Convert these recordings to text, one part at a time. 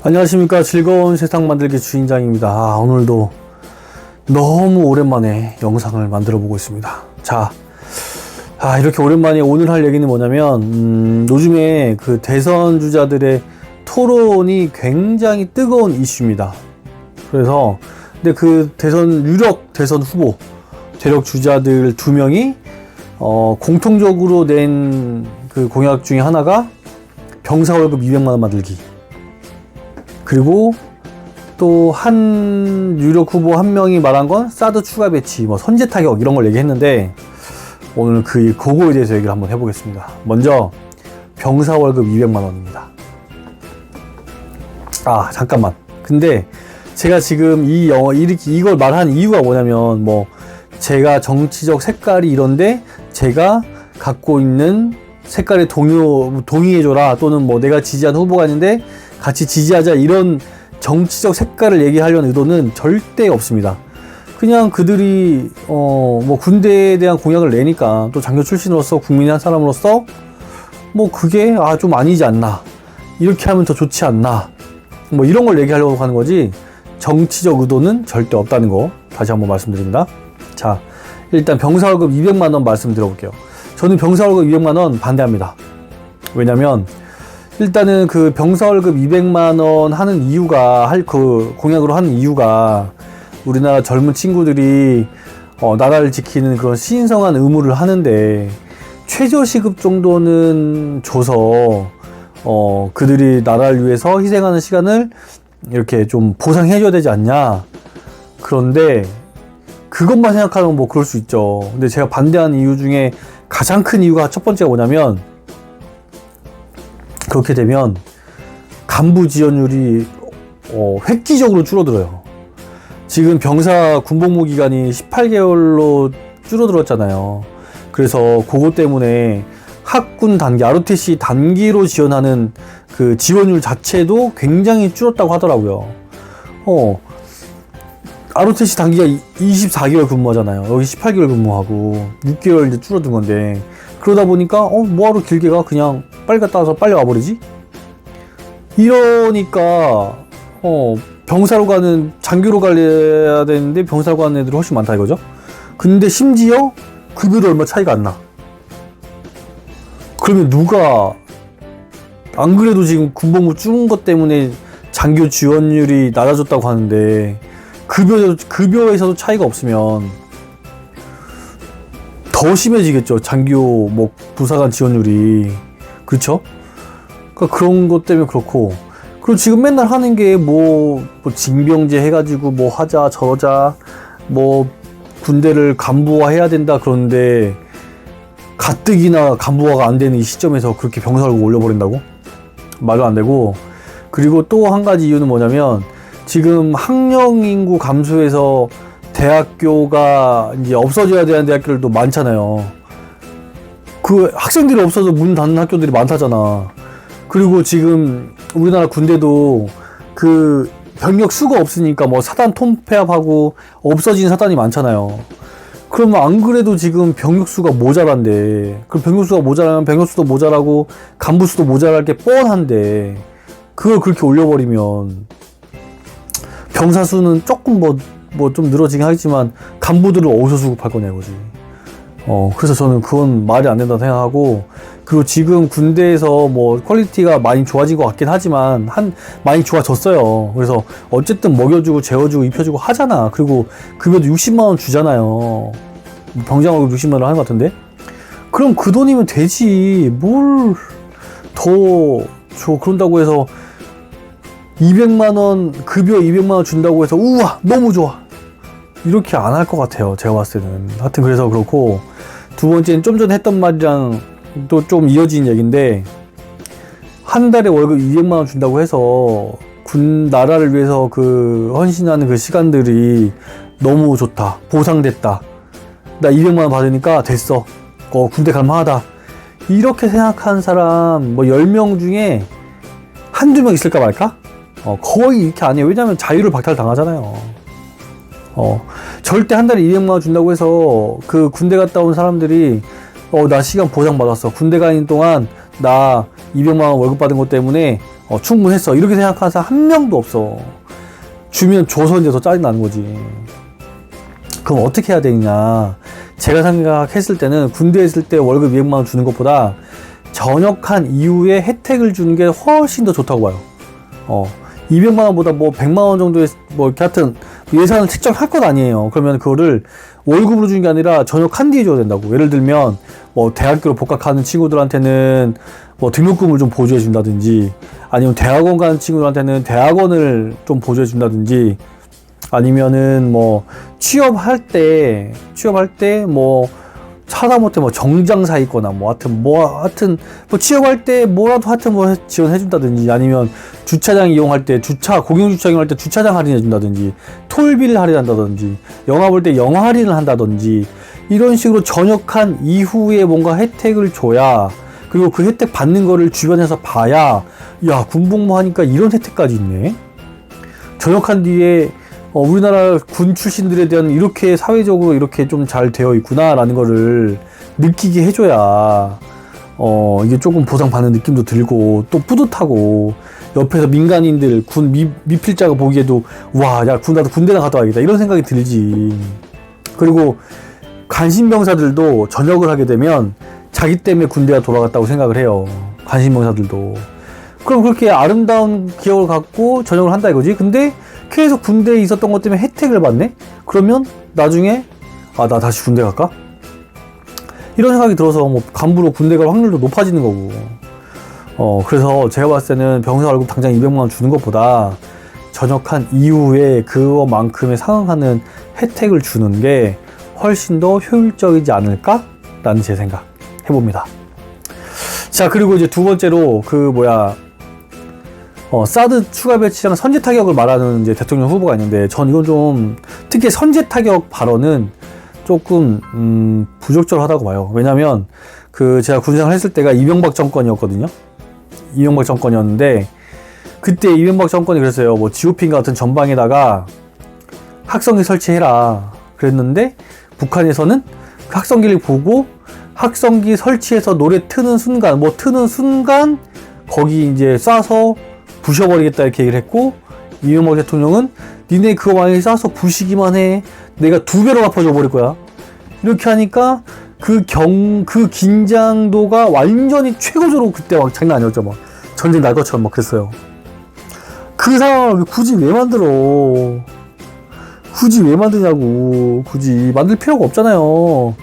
안녕하십니까. 즐거운 세상 만들기 주인장입니다. 오늘도 너무 오랜만에 영상을 만들어 보고 있습니다. 자, 이렇게 오랜만에 오늘 할 얘기는 뭐냐면 요즘에 그 대선 주자들의 토론이 굉장히 뜨거운 이슈입니다. 그래서 근데 그 유력 대선 후보 대력 주자들 2명이 공통적으로 낸 그 공약 중에 하나가 병사 월급 200만 원 만들기, 그리고 또 한 유력 후보 한 명이 말한 건 사드 추가 배치, 선제 타격 이런 걸 얘기했는데, 오늘 그거에 대해서 얘기를 한번 해보겠습니다. 먼저 병사 월급 200만 원입니다. 잠깐만. 근데 제가 지금 이걸 말한 이유가 뭐냐면, 제가 정치적 색깔이 이런데 제가 갖고 있는 색깔에 동의해줘라, 또는 내가 지지한 후보가 있는데 같이 지지하자, 이런 정치적 색깔을 얘기하려는 의도는 절대 없습니다. 그냥 그들이 군대에 대한 공약을 내니까, 또 장교 출신으로서 국민의 한 사람으로서 그게 좀 아니지 않나, 이렇게 하면 더 좋지 않나, 이런 걸 얘기하려고 하는 거지, 정치적 의도는 절대 없다는 거 다시 한번 말씀드립니다. 자, 일단 병사월급 200만 원 말씀드려볼게요. 저는 병사월급 200만 원 반대합니다. 왜냐면 일단은 그 병사월급 200만 원 하는 이유가, 공약으로 하는 이유가, 우리나라 젊은 친구들이 나라를 지키는 그런 신성한 의무를 하는데, 최저시급 정도는 줘서 그들이 나라를 위해서 희생하는 시간을 이렇게 좀 보상해줘야 되지 않냐. 그런데 그것만 생각하면 그럴 수 있죠. 근데 제가 반대하는 이유 중에 가장 큰 이유가, 첫 번째가 뭐냐면, 그렇게 되면 간부 지원율이 획기적으로 줄어들어요. 지금 병사 군복무 기간이 18개월로 줄어들었잖아요. 그래서 그것 때문에 학군 단기, ROTC 단기로 지원하는 그 지원율 자체도 굉장히 줄었다고 하더라고요. ROTC 단기가 24개월 근무하잖아요. 여기 18개월 근무하고 6개월 이제 줄어든 건데, 그러다 보니까 뭐하러 길게 가, 그냥 빨리 갔다 와서 빨리 와버리지? 이러니까 병사로 가는, 장교로 가야 되는데 병사로 가는 애들이 훨씬 많다 이거죠. 근데 심지어 급여도 얼마 차이가 안 나. 그러면 누가, 안 그래도 지금 군복무 줄은 것 때문에 장교 지원율이 낮아졌다고 하는데, 급여에서도 차이가 없으면 더 심해지겠죠. 장교 부사관 지원율이. 그렇죠? 그러니까 그런 것 때문에 그렇고, 그리고 지금 맨날 하는 게 징병제 해가지고 하자 저러자, 군대를 간부화 해야 된다 그러는데, 가뜩이나 간부화가 안 되는 이 시점에서 그렇게 병사를 올려버린다고? 말도 안 되고. 그리고 또 한 가지 이유는 뭐냐면, 지금 학령 인구 감소해서 대학교가 이제 없어져야 되는 대학교들도 많잖아요. 그 학생들이 없어서 문 닫는 학교들이 많다잖아. 그리고 지금 우리나라 군대도 그 병력 수가 없으니까 사단 통폐합하고 없어진 사단이 많잖아요. 그러면 안 그래도 지금 병력 수가 모자란데, 그럼 병력 수가 모자라면 병력 수도 모자라고 간부 수도 모자랄 게 뻔한데, 그걸 그렇게 올려버리면 병사 수는 조금 좀 늘어지긴 하겠지만 간부들을 어디서 수급할 거냐 이거지. 그래서 저는 그건 말이 안 된다고 생각하고, 그리고 지금 군대에서 퀄리티가 많이 좋아진 것 같긴 하지만 많이 좋아졌어요. 그래서 어쨌든 먹여주고 재워주고 입혀주고 하잖아. 그리고 급여도 60만 원 주잖아요. 병장 월급 60만 원 하는 것 같은데. 그럼 그 돈이면 되지, 뭘 더 줘. 그런다고 해서 200만 원, 급여 200만 원 준다고 해서 우와 너무 좋아, 이렇게 안 할 것 같아요, 제가 봤을 때는. 하여튼 그래서 그렇고, 두 번째는 좀 전에 했던 말이랑 또 좀 이어진 얘기인데, 한 달에 월급 200만 원 준다고 해서 나라를 위해서 헌신하는 그 시간들이 너무 좋다, 보상됐다, 나 200만 원 받으니까 됐어, 군대 갈만하다, 이렇게 생각하는 사람 10명 중에 한두 명 있을까 말까? 거의 이렇게 안 해요. 왜냐면 자유를 박탈당하잖아요. 절대 한 달에 200만 원 준다고 해서 그 군대 갔다 온 사람들이 나 시간 보상받았어, 군대 가 있는 동안 나 200만 원 월급 받은 것 때문에 충분했어. 이렇게 생각하는 사람 한 명도 없어. 주면 줘서 이제 더 짜증나는 거지. 그럼 어떻게 해야 되느냐. 제가 생각했을 때는 군대에 있을 때 월급 200만 원 주는 것보다 전역한 이후에 혜택을 주는 게 훨씬 더 좋다고 봐요. 200만 원보다 뭐 100만 원 정도의 뭐 이렇게 하여튼 예산을 책정할 것 아니에요. 그러면 그거를 월급으로 주는 게 아니라 전역한 뒤에 줘야 된다고. 예를 들면 뭐 대학교로 복학하는 친구들한테는 뭐 등록금을 좀 보조해 준다든지, 아니면 대학원 가는 친구들한테는 대학원을 좀 보조해 준다든지, 아니면은 뭐 취업할 때 뭐 하다못해 뭐 정장사 있거나 뭐 하여튼 취업할 때 뭐라도 하여튼 뭐 지원해 준다든지, 아니면 주차장 이용할 때 공영 주차장 이용할 때 주차장 할인해 준다든지, 톨비를 할인한다든지, 영화 볼 때 영화 할인을 한다든지, 이런 식으로 전역한 이후에 뭔가 혜택을 줘야, 그리고 그 혜택 받는 거를 주변에서 봐야, 야, 군복무 하니까 이런 혜택까지 있네. 전역한 뒤에 우리나라 군 출신들에 대한 이렇게 사회적으로 이렇게 좀 잘 되어 있구나라는 거를 느끼게 해줘야 이게 조금 보상받는 느낌도 들고 또 뿌듯하고, 옆에서 민간인들 군 미필자가 보기에도 와, 야, 나도 군대 나갔다 와야겠다 이런 생각이 들지. 그리고 간신병사들도 전역을 하게 되면 자기 때문에 군대가 돌아갔다고 생각을 해요. 간신병사들도. 그럼 그렇게 아름다운 기억을 갖고 전역을 한다 이거지. 근데 계속 군대에 있었던 것 때문에 혜택을 받네? 그러면 나중에 나 다시 군대 갈까? 이런 생각이 들어서 뭐 간부로 군대 갈 확률도 높아지는 거고. 그래서 제가 봤을 때는 병사 월급 당장 200만 원 주는 것보다 전역한 이후에 그거만큼에 상응하는 혜택을 주는 게 훨씬 더 효율적이지 않을까라는 제 생각 해봅니다. 자, 그리고 이제 두 번째로 사드 추가 배치랑 선제 타격을 말하는 이제 대통령 후보가 있는데, 전 이건 좀 특히 선제 타격 발언은 조금 부적절하다고 봐요. 왜냐면 제가 군생활 했을 때가 이명박 정권이었거든요. 이명박 정권이었는데, 그때 이명박 정권이 그랬어요. 뭐 지오핀 같은 전방에다가 학성기 설치해라 그랬는데, 북한에서는 그 학성기를 보고 학성기 설치해서 노래 트는 순간 거기 이제 쏴서 부셔버리겠다 이렇게 얘기를 했고, 이명박 대통령은 니네 그거 많이 쏴서 부시기만 해, 내가 2배로 갚아줘 버릴 거야 이렇게 하니까 그 긴장도가 완전히 최고조로 그때 막 장난 아니었죠. 막 전쟁 날 것처럼 막 그랬어요. 그 상황을 굳이 왜 만들어? 굳이 왜 만드냐고. 굳이 만들 필요가 없잖아요.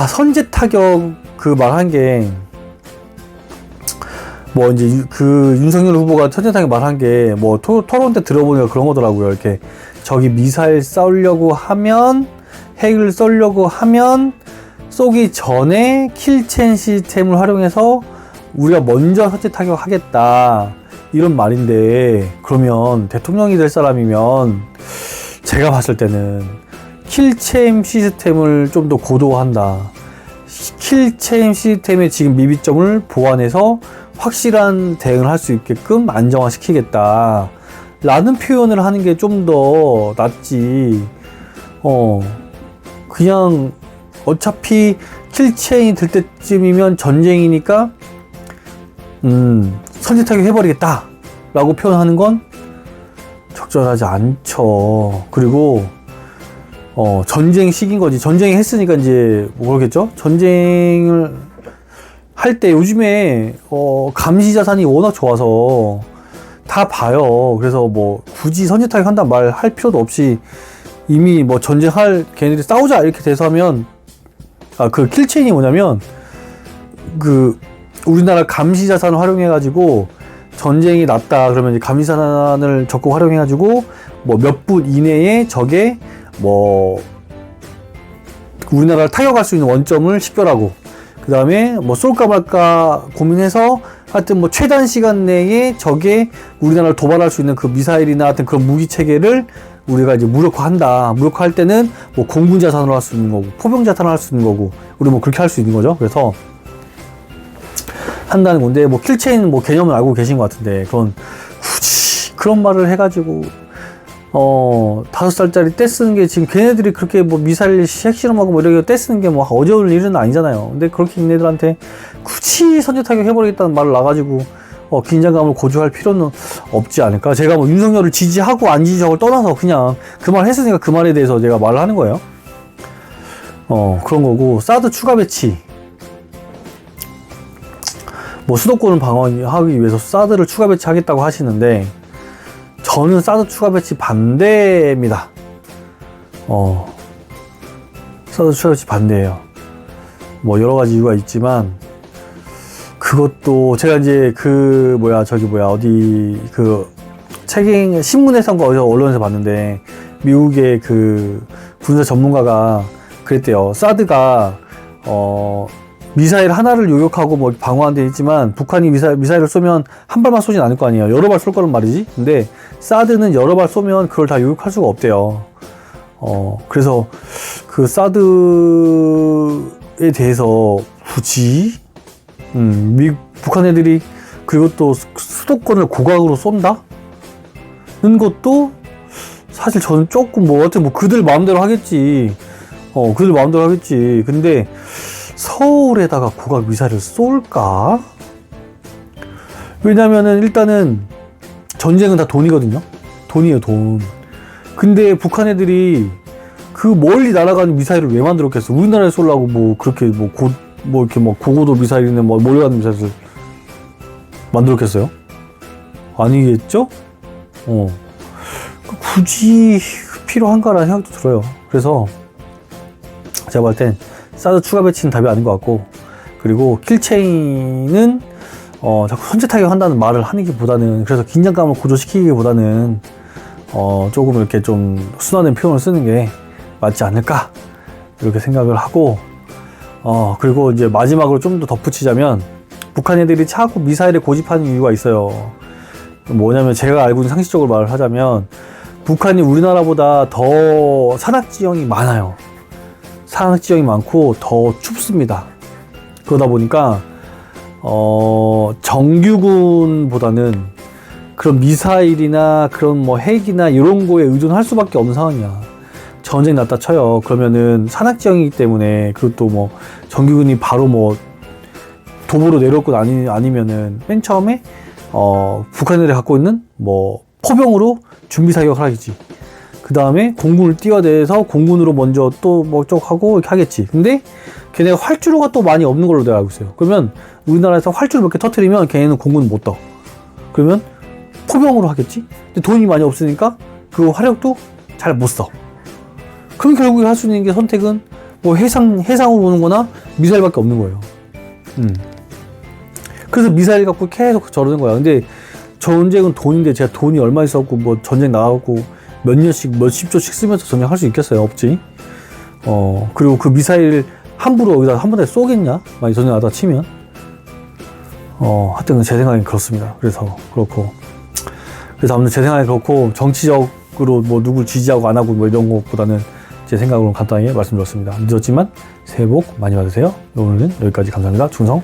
선제 타격 말한 게 뭐 이제 윤석열 후보가 선제 타격 말한 게 뭐 토론 때 들어보니까 그런 거더라고요. 이렇게 저기 미사일 쏘려고 하면, 핵을 쏘려고 하면 쏘기 전에 킬첸 시스템을 활용해서 우리가 먼저 선제 타격하겠다 이런 말인데, 그러면 대통령이 될 사람이면 제가 봤을 때는 킬체임 시스템을 좀 더 고도화한다. 킬체임 시스템의 지금 미비점을 보완해서 확실한 대응을 할 수 있게끔 안정화시키겠다 라는 표현을 하는 게 좀 더 낫지. 그냥 어차피 킬체인이 될 때쯤이면 전쟁이니까 선제타격 해버리겠다 라고 표현하는 건 적절하지 않죠. 그리고 전쟁 시기인 거지. 전쟁이 했으니까 이제 모르겠죠. 전쟁을 할 때 요즘에 감시 자산이 워낙 좋아서 다 봐요. 그래서 뭐 굳이 선제타격 한다는 말 할 필요도 없이 이미 뭐 전쟁할 걔네들이 싸우자 이렇게 돼서 하면, 그 킬체인이 뭐냐면 우리나라 감시 자산을 활용해 가지고 전쟁이 났다 그러면 이제 감시 자산을 적극 활용해 가지고 뭐 몇 분 이내에 적의 뭐 우리나라를 타격할 수 있는 원점을 식별하고, 그 다음에 뭐 쏠까 말까 고민해서 하여튼 뭐 최단 시간 내에 적의 우리나라를 도발할 수 있는 그 미사일이나 하여튼 그런 무기 체계를 우리가 이제 무력화한다. 무력화할 때는 뭐 공군 자산으로 할 수 있는 거고, 포병 자산으로 할 수 있는 거고, 우리 뭐 그렇게 할 수 있는 거죠. 그래서 한다는 건데, 뭐 킬체인 뭐 개념을 알고 계신 것 같은데, 그건 굳이 그런 말을 해가지고 5살짜리 떼 쓰는 게, 지금 걔네들이 그렇게 뭐 미사일 핵실험하고 뭐 이렇게 떼 쓰는 게 뭐 어려운 일은 아니잖아요. 근데 그렇게 걔네들한테 굳이 선제 타격 해버리겠다는 말을 놔가지고 긴장감을 고조할 필요는 없지 않을까. 제가 뭐 윤석열을 지지하고 안 지지하고 떠나서 그냥 그 말 했으니까 그 말에 대해서 제가 말을 하는 거예요. 그런 거고, 사드 추가 배치. 뭐 수도권을 방어하기 위해서 사드를 추가 배치하겠다고 하시는데, 저는 사드 추가 배치 반대입니다. 사드 추가 배치 반대예요. 뭐 여러 가지 이유가 있지만, 그것도 제가 이제 어디 책임 신문에서인가 어디서 언론에서 봤는데, 미국의 그 군사 전문가가 그랬대요. 사드가 미사일 하나를 요격하고 뭐 방어한 데 있지만, 북한이 미사일을 쏘면 한 발만 쏘진 않을 거 아니에요. 여러 발 쏠 거란 말이지. 근데 사드는 여러 발 쏘면 그걸 다 요격할 수가 없대요. 그래서 그 사드에 대해서 굳이 북한 애들이 그리고 또 수도권을 고각으로 쏜다? 는 것도 사실 저는 조금 하여튼 그들 마음대로 하겠지. 그들 마음대로 하겠지. 근데 서울에다가 고각 미사일을 쏠까? 왜냐면은 일단은 전쟁은 다 돈이거든요. 돈이에요, 돈. 근데 북한 애들이 그 멀리 날아가는 미사일을 왜 만들었겠어? 우리나라에 쏠라고 그렇게 이렇게 고고도 미사일이나 몰려가는 미사일을 만들었겠어요? 아니겠죠? 굳이 필요한가라는 생각도 들어요. 그래서 제가 볼 땐 사드 추가 배치는 답이 아닌 것 같고, 그리고 킬체인은 자꾸 선제 타격한다는 말을 하기보다는, 그래서 긴장감을 고조시키기보다는 조금 이렇게 좀 순화된 표현을 쓰는 게 맞지 않을까, 이렇게 생각을 하고, 그리고 이제 마지막으로 좀 더 덧붙이자면, 북한 애들이 자꾸 미사일에 고집하는 이유가 있어요. 뭐냐면, 제가 알고 있는 상식적으로 말을 하자면, 북한이 우리나라보다 더 산악지형이 많아요. 산악지형이 많고 더 춥습니다. 그러다 보니까 정규군보다는 그런 미사일이나 그런 핵이나 이런 거에 의존할 수밖에 없는 상황이야. 전쟁 났다 쳐요. 그러면은 산악지형이기 때문에, 그리고 또 정규군이 바로 도보로 내려올 것 아니면은 맨 처음에 북한들이 갖고 있는 포병으로 준비 사격을 하겠지. 그 다음에 공군을 띄워대서 공군으로 먼저 또 쪽 하고 이렇게 하겠지. 근데 걔네가 활주로가 또 많이 없는 걸로 내가 알고 있어요. 그러면 우리나라에서 활주로 몇 개 터트리면 걔네는 공군은 못 떠. 그러면 포병으로 하겠지. 근데 돈이 많이 없으니까 그 화력도 잘 못 써. 그럼 결국에 할 수 있는 게 선택은 해상으로 오는 거나 미사일밖에 없는 거예요. 그래서 미사일 갖고 계속 저러는 거야. 근데 전쟁은 돈인데 제가 돈이 얼마 있었고 전쟁 나가고 몇 년씩 몇십 조씩 쓰면서 전쟁할 수 있겠어요? 없지. 그리고 그 미사일 함부로 여기다 한 번에 쏘겠냐? 만약 전쟁 나다 치면. 하여튼 제 생각엔 그렇습니다. 그래서 그렇고. 그래서 아무튼 제 생각엔 그렇고, 정치적으로 누굴 지지하고 안 하고 이런 것보다는 제 생각으로 간단하게 말씀드렸습니다. 늦었지만 새해 복 많이 받으세요. 오늘은 여기까지. 감사합니다. 충성.